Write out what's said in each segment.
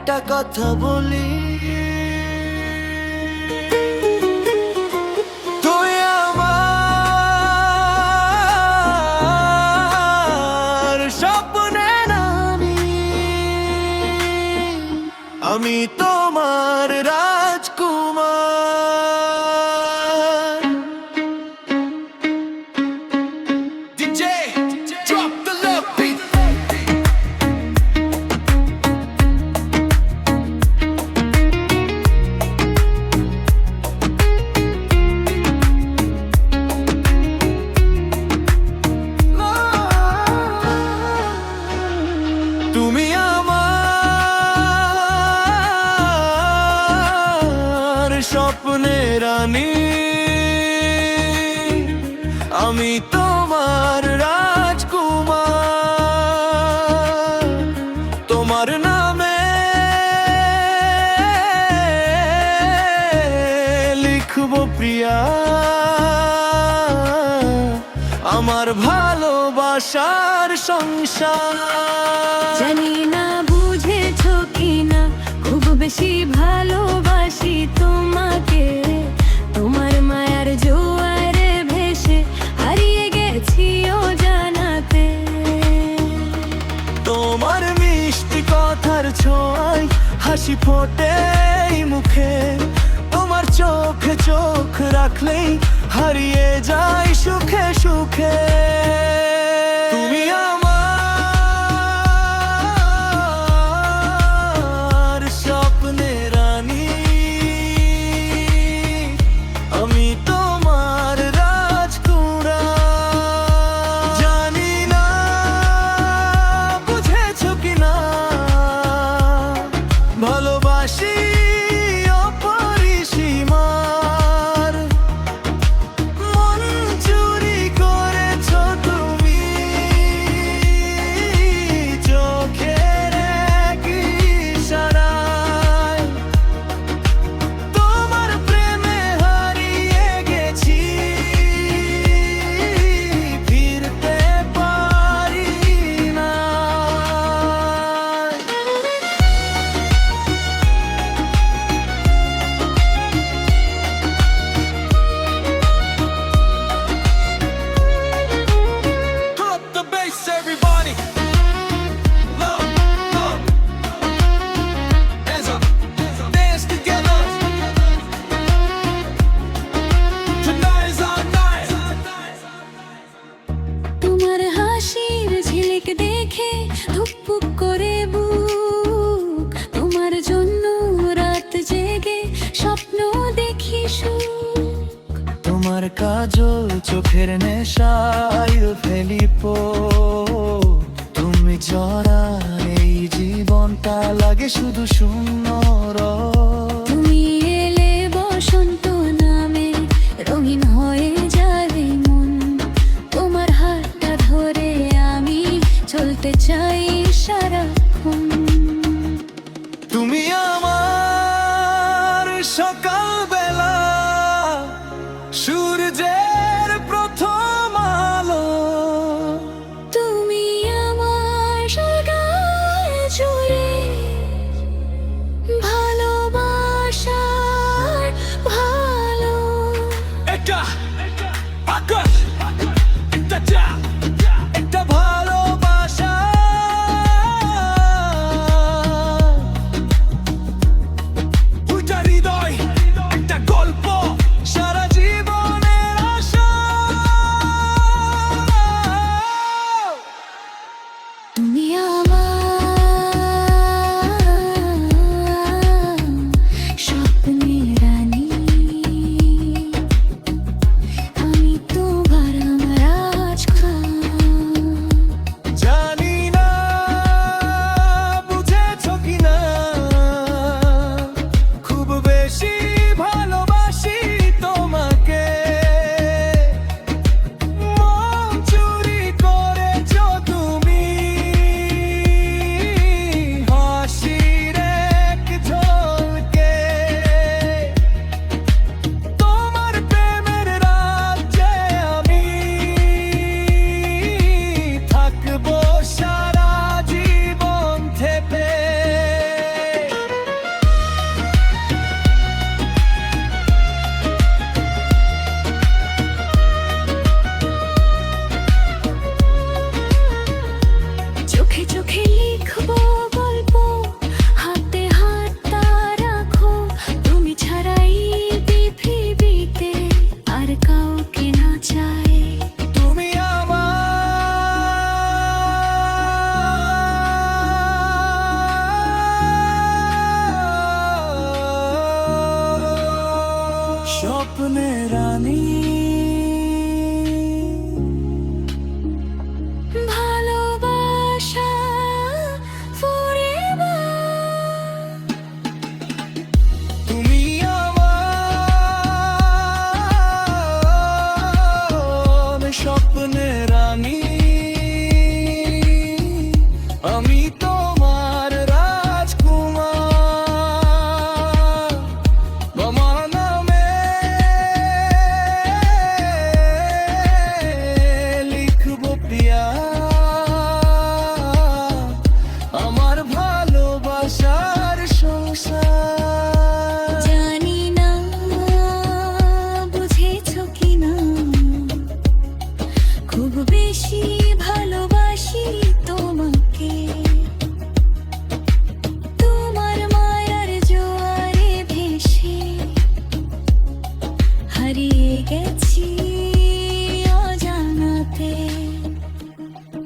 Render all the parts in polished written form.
একটা কথা বলি, তুই আমার স্বপ্নের রানী, আমি তোমার রাজকুমার। DJ, drop the love beat. তুমি আমার স্বপ্নের রানী, আমি তোমার রাজকুমার। তোমার নামে লিখবো প্রিয়া আমার ভালোবাসার সংসার। জানি না বুঝেছো কিনা, খুব বেশি ভালোবাসি তোমাকে। তোমার মায়ার জোয়ারে ভেসে হারিয়ে গেছি অজানাতে। তোমার মিষ্টি কথার ছোঁয়ায় হাসি ফোটে মুখে, তোমার চোখে চোখ রাখলেই হারিয়ে যায় সুখে সুখে। তুমি আমার স্বপ্নের রানী, আমি তোমার রাজকুমার। জানি না বুঝেছো কিনা, ভালোবাসি অপরিসীমার। মন চুরি করেছো তুমি চোখের এক ইশারায়। তোমার প্রেমে হারিয়ে গেছি, ফিরতে পারি না। Drop the bass, everybody. Love, love. Hands up. Dance together. Tonight is our night. তোমার হাসির ঝিলিক দেখে ধুকপুক করে বুক। তোমার জন্য রাত জেগে স্বপ্ন দেখি সুখ। তোমার কাজল চোখের নেশায় ফেলিপ, তুমি জরা এই জীবনটা লাগে শুধু শূন্য রব। তুমি এলে বসন্ত নামে রঙিন হয়ে যাবে মন। তোমার হাতটা ধরে আমি চলতে চাই সারাক্ষণ। তুমি আমার সকালবেলা, সূর্যের প্রথম আলো। তুমি আমার সকাল জুড়ে আমি তোমার রাজকুমার, মামা নামে লিখবো প্রিয়া আমার ভালোবাসার সংসার। জানি না বুঝেছো কিনা, খুব বেশি ভালোবাসি তোমাকে। তোমার মায়ার জোয়ারে ভেসে হারিয়ে গেছি অজানাতে।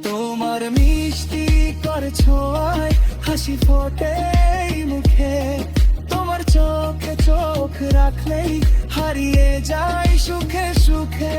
তোমার মিষ্টি করে ছোঁয়ায় হাসি ফোটে এই মুখে, তোমার চোখে চোখ রাখলেই হারিয়ে যায় সুখে সুখে।